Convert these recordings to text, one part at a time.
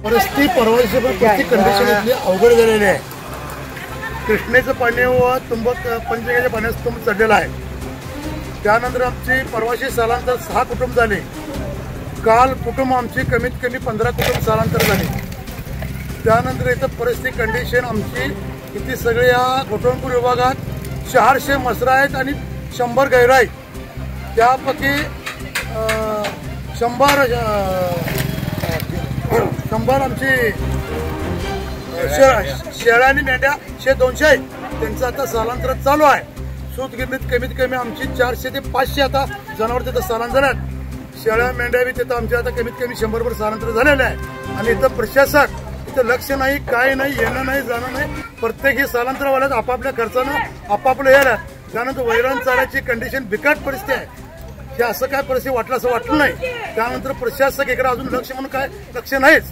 परिस्थिती परवाची कंडिशन इथली अवघड झालेली आहे. कृष्णेचं पाणी व पंचगंगेच्या पाण्यात तुंब चढलेला आहे. त्यानंतर आमची परवाशी स्थलांतर 6 कुटुंब झाले. काल कुटुंब आमची कमीत कमी 15 कुटुंब स्थलांतर झाले. त्यानंतर इथं परिस्थिती कंडिशन आमची इथे सगळे या घोटवणपूर विभागात 400 मसरा आहेत आणि 100 गैरा आहेत. त्यापैकी 100 आमची शेळ्या आणि मेंढ्या 100-200 आहेत. त्यांचं आता स्थलांतर चालू आहे. सूतगिरणीत कमीत कमी आमची 400 ते 500 आता जनावर तिथं स्थलांतर आहेत. शेळ्या मेंढ्या बी तिथं आमच्या आता कमीत कमी 100 स्थलांतर झालेलं आहे. आणि इथं प्रशासक इथं लक्ष नाही, काय नाही, येणं नाही, जाणं नाही. प्रत्येक हे स्थलांतरवाल्यात आपापल्या खर्चानं आपापलं यायला. त्यानंतर वैरण चालायची कंडिशन बिकट परिस्थिती आहे. हे असं काय परिस्थिती वाटलं असं वाटलं नाही. त्यानंतर प्रशासक इकडे अजून लक्ष म्हणून काय लक्ष नाहीच.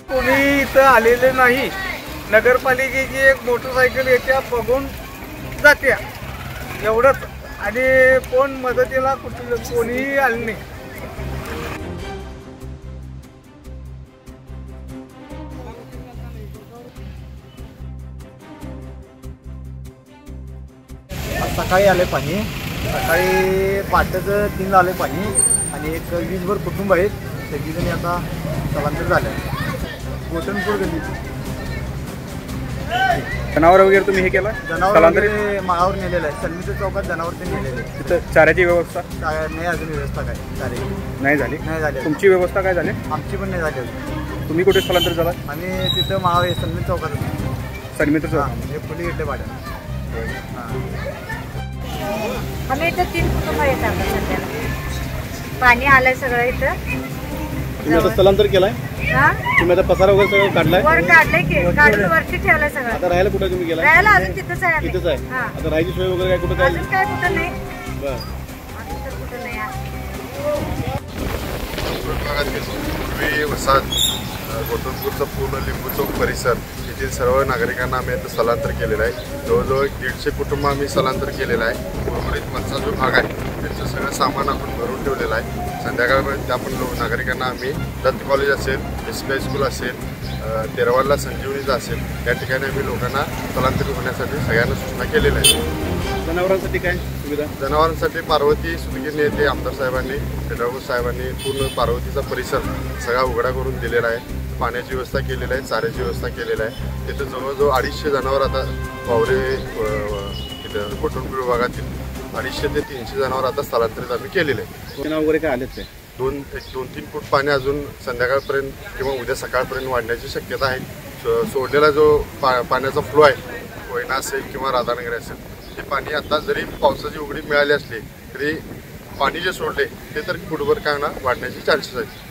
कोणी इथं आलेले नाही. नगरपालिकेची एक मोटरसायकल येत्या बघून जात्या एवढंच. आणि कोण मदतीला कोणीही आले नाही. सकाळी आले पाणी. सकाळी पहाटेचं 3ला आले पाणी. आणि एक 20भर कुटुंब आहेत. सगळीजणी आता स्थलांतर झाले. घोटणपूर गल्ली. जनावर वगैरे तुम्ही हे केलं? जनावर माळावर नेलेलं आहे. सन्मीच्या चौकात जनावर ते नेलेले. तिथं चाऱ्याची व्यवस्था नाही अजून व्यवस्था काय नाही झाली. तुमची व्यवस्था काय झाली? आमची पण नाही झाली. तुम्ही कुठे स्थलांतर झाला? आम्ही तिथं माळावर सन्मी चौकात. सन्मित्र चौक हे फुली घेतले भाड्या. आम्ही इथं 3 कुटुंब आहेत. आता सध्याला पाणी आलंय सगळं इथं. तुम्ही आता स्थलांतर केलाय? तुम्ही आता पसारा वगैरे सगळं काढलाय? वर काढलंय की काढून वरती ठेवलंय सगळं. आता राहायला कुठे तुम्ही गेला? राहायला अजून तिथंच आहे. तिथंच आहे. आता राहायची सोय वगैरे काय कुठं काय? अजून काय कुठं नाही. बरं. अजून तर कुठं नाही. घोटणपूरचा पूर्ण लिंबू चौक परिसर येथील सर्व नागरिकांना आम्ही आता स्थलांतर केलेलं आहे. जवळजवळ 150 कुटुंब आम्ही स्थलांतर केलेलं आहे. उर्वरित मधचा जो भाग आहे त्यांचं सगळं सामान आपण भरून ठेवलेलं आहे. संध्याकाळपर्यंत त्या पण नागरिकांना आम्ही दत्त कॉलेज असेल, SBI स्कूल असेल, तेरवाडला संजीवनीचा असेल या ठिकाणी आम्ही लोकांना स्थलांतरित होण्यासाठी सगळ्यांना सूचना केलेल्या आहेत. जनावरांसाठी काय सुविधा? जनावरांसाठी पार्वती सुतगिरणी येथे आमदार साहेबांनी, फेडराव साहेबांनी पूर्ण पार्वतीचा परिसर सगळा उघडा करून दिलेला आहे. पाण्याची व्यवस्था केलेली आहे, चाऱ्याची व्यवस्था केलेली आहे. तिथे जवळजवळ 250 जनावर आता वावरे तिथं घोटणपूर विभागातील 250 ते 300 जनावर आता स्थलांतरित आम्ही केलेले आहे. जनावर वगैरे काय आलेत ते? 2-3 फूट पाणी अजून संध्याकाळपर्यंत किंवा उद्या सकाळपर्यंत वाढण्याची शक्यता आहे. सोडलेला जो पाण्याचा फ्लो आहे, कोयना असेल किंवा राधानगरी असेल, ते पाणी आता जरी पावसाची उघडी मिळाली असली तरी पाणी जे सोडले ते तर फुटभर काय ना वाढण्याचे चान्सेस आहेत.